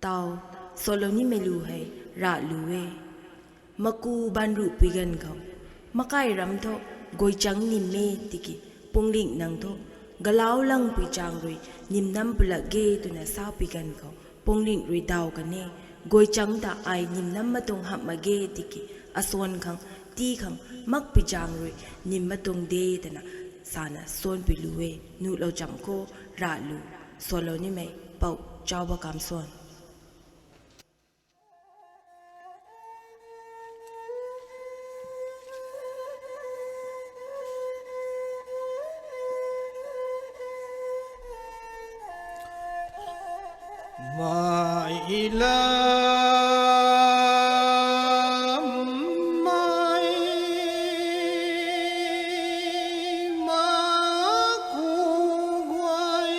tao soloni melu hai ra luwe maku banru pigan kau makai ram tho goichang ni me tiki pungling nang tho galau lang pi chang rui nim nam pula ge tu na sa pigan kau pungling rui dau ka ne goichang da ai nim nam matung hap ma ge tiki aswan khang ti khang mak pi chang rui nim matung de ta na sana son pi luwe nu lo cham ko ra lu soloni me pau chau ba kam son mai la mai ma cu guai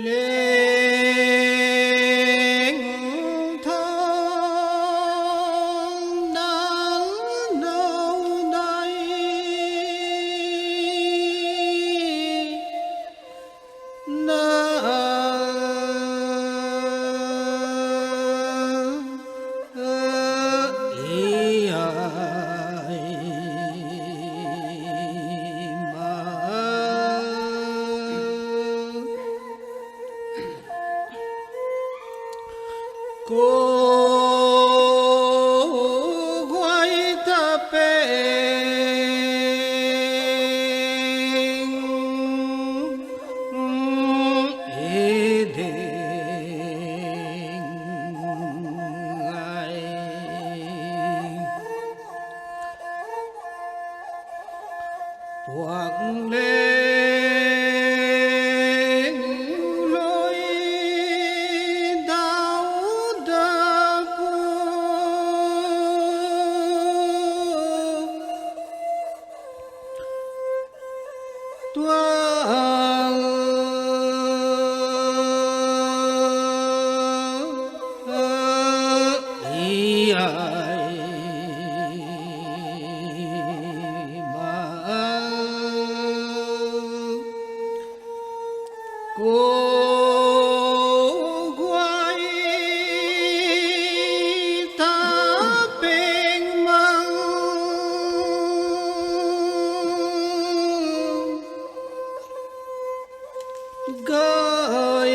lên thang nắng nâu đây cô quay ta bên đền ai hoặc lên lối đau đớn cô quay ta bên măng gợi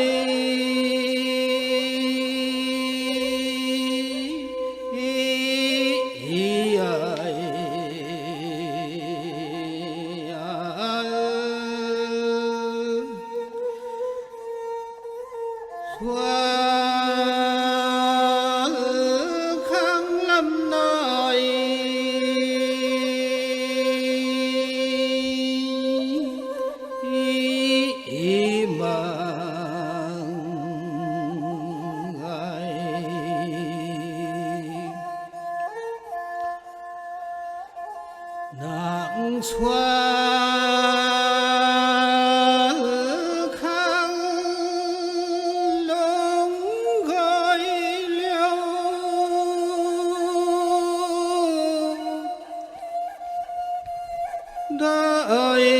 khang lâm nơi mang ai nặng xoa đời